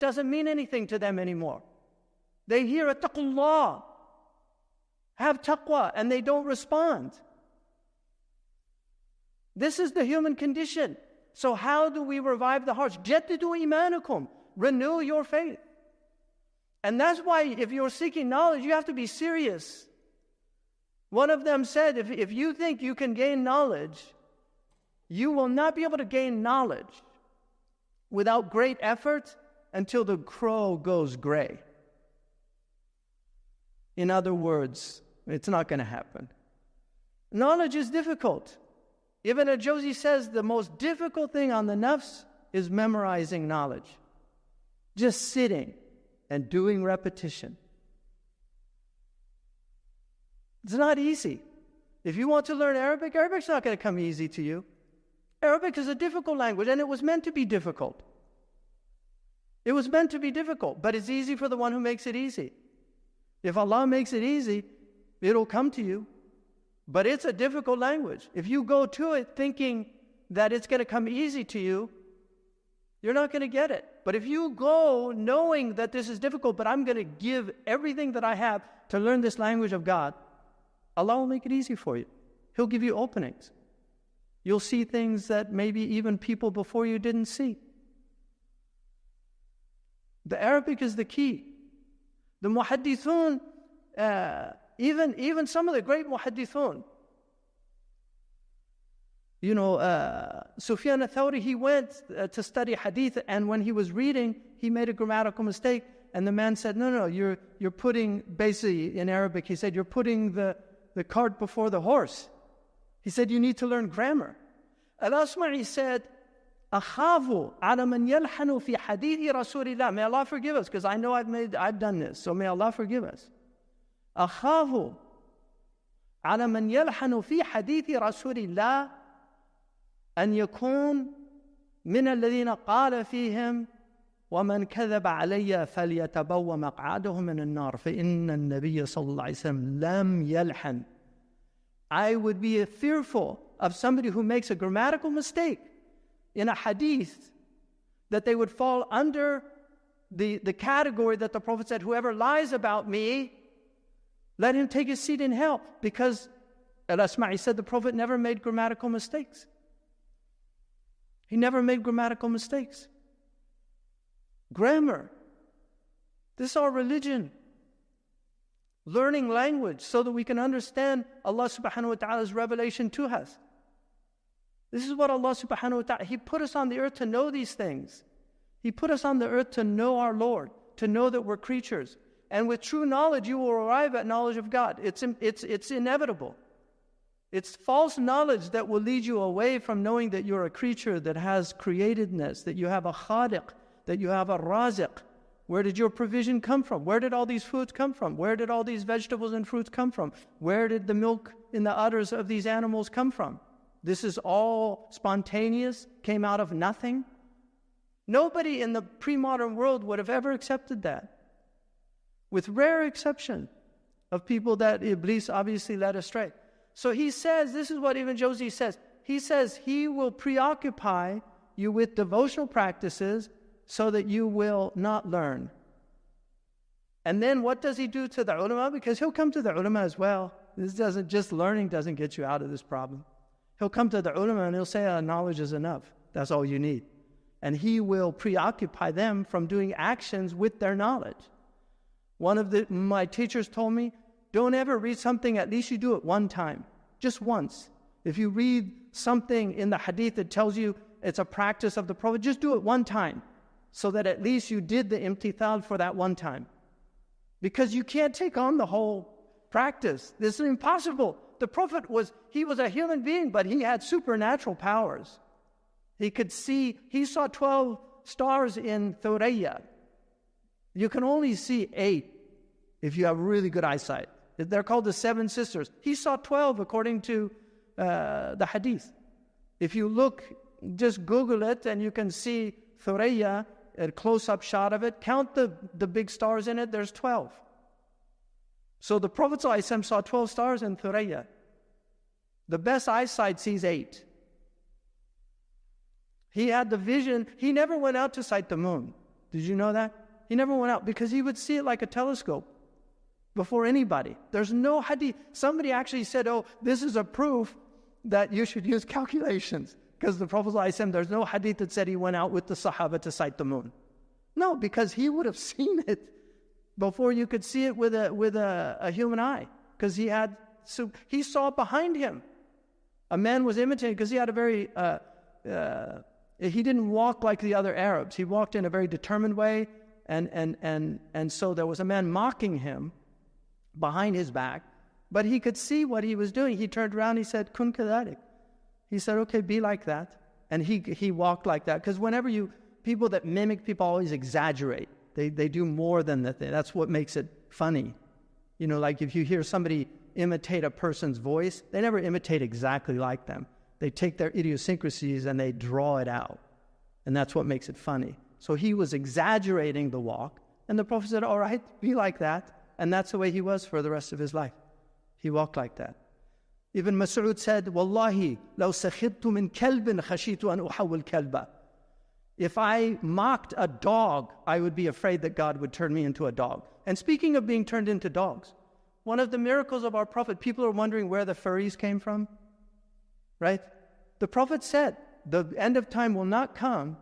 doesn't mean anything to them anymore. They hear attaqullah, have taqwa, and they don't respond. This is the human condition. So how do we revive the hearts? Jaddidu imanakum, renew your faith. And that's why if you're seeking knowledge, you have to be serious. One of them said, if you think you can gain knowledge, you will not be able to gain knowledge without great effort until the crow goes gray. In other words, it's not going to happen. Knowledge is difficult. Ibn al-Jawzi says the most difficult thing on the nafs is memorizing knowledge. Just sitting and doing repetition. It's not easy. If you want to learn Arabic, Arabic's not going to come easy to you. Arabic is a difficult language, and it was meant to be difficult. It was meant to be difficult, but it's easy for the one who makes it easy. If Allah makes it easy, it'll come to you. But it's a difficult language. If you go to it thinking that it's going to come easy to you, you're not going to get it. But if you go knowing that this is difficult, but I'm going to give everything that I have to learn this language of God, Allah will make it easy for you. He'll give you openings. You'll see things that maybe even people before you didn't see. The Arabic is the key. The muhaddithun, even some of the great muhaddithun, Sufyan al-Thawri, he went to study hadith, and when he was reading, he made a grammatical mistake, and the man said, no, you're putting, basically in Arabic, he said, you're putting the cart before the horse. He said, you need to learn grammar. Al-Asma'i said, أخاف على من يلحن في حديث رسول الله. May Allah forgive us, because I know I've done this, so may Allah forgive us. أخاف على من يلحن في حديث رسول الله أن يكون من الذين قال فيهم ومن كذب علي فليتبوأ مقعده من النار فإن النبي صلى الله عليه وسلم لم يلحن. I would be fearful of somebody who makes a grammatical mistake in a hadith, that they would fall under the category that the Prophet said, whoever lies about me, let him take his seat in hell. Because Al-Asma'i said the Prophet never made grammatical mistakes. He never made grammatical mistakes. Grammar. This is our religion. Learning language so that we can understand Allah subhanahu wa ta'ala's revelation to us. This is what Allah subhanahu wa ta'ala, He put us on the earth to know these things. He put us on the earth to know our Lord, to know that we're creatures. And with true knowledge, you will arrive at knowledge of God. It's inevitable. It's false knowledge that will lead you away from knowing that you're a creature that has createdness, that you have a khaliq, that you have a raziq. Where did your provision come from? Where did all these foods come from? Where did all these vegetables and fruits come from? Where did the milk in the udders of these animals come from? This is all spontaneous, came out of nothing. Nobody in the pre-modern world would have ever accepted that. With rare exception of people that Iblis obviously led astray. So he says, this is what Ibn Jawzi says. He says he will preoccupy you with devotional practices so that you will not learn. And then what does he do to the ulama? Because he'll come to the ulama as well. Learning doesn't get you out of this problem. He'll come to the ulama and he'll say, knowledge is enough. That's all you need. And he will preoccupy them from doing actions with their knowledge. One of my teachers told me, don't ever read something, at least you do it one time. Just once. If you read something in the hadith that tells you it's a practice of the Prophet, just do it one time. So that at least you did the imtithal for that one time. Because you can't take on the whole practice. This is impossible. The Prophet was a human being, but he had supernatural powers. He could see, he saw 12 stars in Thuraya. You can only see 8 if you have really good eyesight. They're called the 7 sisters. He saw 12 according to the hadith. If you look, just Google it and you can see Thuraya, a close-up shot of it. Count the big stars in it, there's 12. So the Prophet ﷺ saw 12 stars in Thuraya. The best eyesight sees 8. He had the vision. He never went out to sight the moon. Did you know that? He never went out because he would see it like a telescope before anybody. There's no hadith. Somebody actually said, oh, this is a proof that you should use calculations. Because the Prophet ﷺ, there's no hadith that said he went out with the Sahaba to sight the moon. No, because he would have seen it before you could see it with a human eye. Because he saw it behind him. A man was imitating, because he had a very, he didn't walk like the other Arabs. He walked in a very determined way. And so there was a man mocking him behind his back. But he could see what he was doing. He turned around, he said, Kun kadhalik. He said, okay, be like that. And he walked like that. Because whenever people that mimic people always exaggerate. They do more than the thing. That's what makes it funny. You know, like if you hear somebody imitate a person's voice, they never imitate exactly like them. They take their idiosyncrasies and they draw it out. And that's what makes it funny. So he was exaggerating the walk. And the Prophet said, all right, be like that. And that's the way he was for the rest of his life. He walked like that. Ibn Mas'ud said, Wallahi, law sakhidtu min kalbin khashitu an uhawil kalba. If I mocked a dog, I would be afraid that God would turn me into a dog. And speaking of being turned into dogs, one of the miracles of our Prophet, people are wondering where the furries came from, right? The Prophet said, the end of time will not come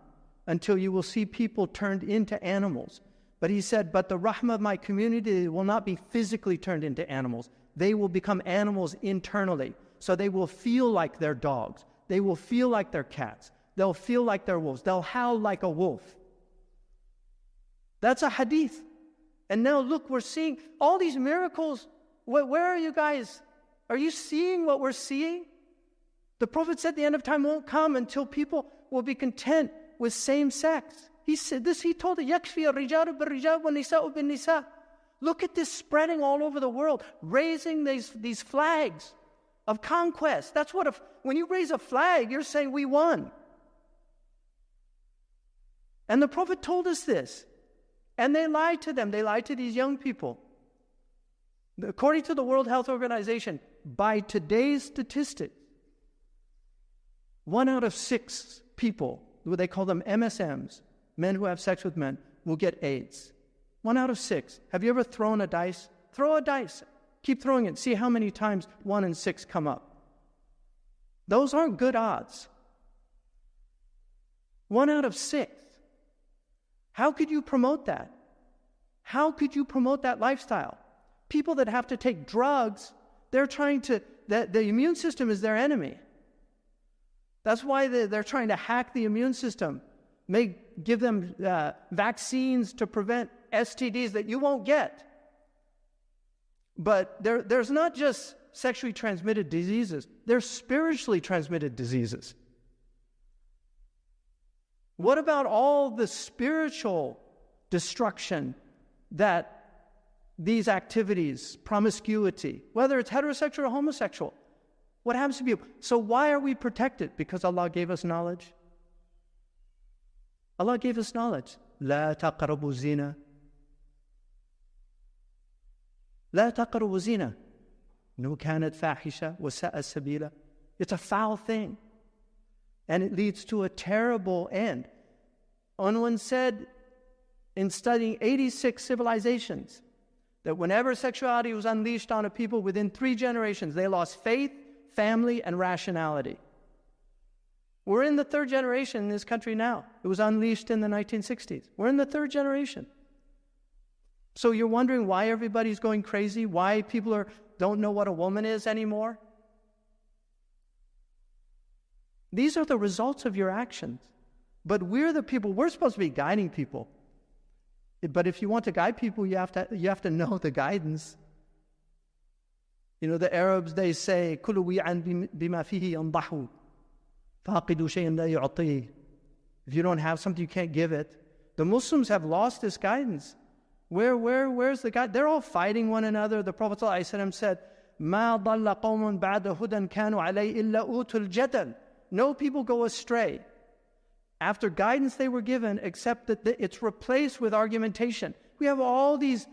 until you will see people turned into animals. But he said, but the rahmah of my community will not be physically turned into animals. They will become animals internally. So they will feel like they're dogs. They will feel like they're cats. They'll feel like they're wolves. They'll howl like a wolf. That's a hadith. And now look, we're seeing all these miracles. Where are you guys? Are you seeing what we're seeing? The Prophet said the end of time won't come until people will be content with same sex. He said this, he told it, يَكْفِي الرِّجَالُ بِالرِّجَالِ وَالنِّسَاءُ بِالنِّسَاءِ. Look at this spreading all over the world, raising these flags of conquest. That's what, when you raise a flag, you're saying we won. And the Prophet told us this. And they lied to them. They lied to these young people. According to the World Health Organization, by today's statistics, 1 out of 6 people, they call them MSMs, men who have sex with men, will get AIDS. 1 out of 6. Have you ever thrown a dice? Throw a dice. Keep throwing it. See how many times 1 and 6 come up. Those aren't good odds. 1 out of 6. How could you promote that? How could you promote that lifestyle? People that have to take drugs, they're trying to, the immune system is their enemy. That's why they're trying to hack the immune system. Give them vaccines to prevent STDs that you won't get. But there's not just sexually transmitted diseases. There's spiritually transmitted diseases. What about all the spiritual destruction that these activities, promiscuity, whether it's heterosexual or homosexual, what happens to people? So why are we protected? Because Allah gave us knowledge. Allah gave us knowledge. لا تقربوا الزنا. لا تقربوا الزنا. إنه كانت فاحشة وساءت سبيلا. It's a foul thing. And it leads to a terrible end. One said in studying 86 civilizations that whenever sexuality was unleashed on a people, within 3 generations, they lost faith, family, and rationality. We're in the 3rd generation in this country now. It was unleashed in the 1960s. We're in the 3rd generation. So you're wondering why everybody's going crazy, why people don't know what a woman is anymore? These are the results of your actions. But we're the people, we're supposed to be guiding people. But if you want to guide people, you have to know the guidance. You know, the Arabs, they say, كُلُّ وِيعًا بِمَا فِيهِ يَنْضَحُ فَاقِدُوا شَيْئًا لَا يُعْطِيهِ. If you don't have something, you can't give it. The Muslims have lost this guidance. Where's the guide? They're all fighting one another. The Prophet ﷺ said, مَا ضَلَّ قَوْمٌ بَعْدَ هُدًى كَانُوا عَلَيْهِ إِلَّا أُوتُوا الْجَدَلِ. No people go astray after guidance they were given, except that it's replaced with argumentation. We have all these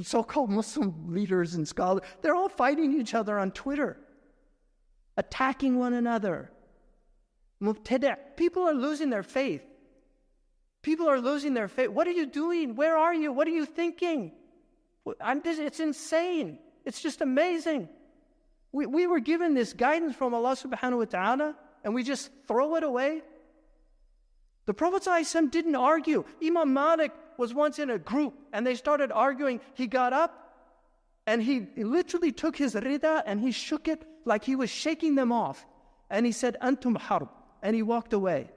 so-called Muslim leaders and scholars. They're all fighting each other on Twitter, attacking one another. Mubtada'. People are losing their faith. People are losing their faith. What are you doing? Where are you? What are you thinking? It's insane. It's just amazing. We were given this guidance from Allah subhanahu wa ta'ala, and we just throw it away. The Prophet ﷺ didn't argue. Imam Malik was once in a group, and they started arguing. He got up, and he literally took his rida, and he shook it like he was shaking them off. And he said, Antum harb. And he walked away.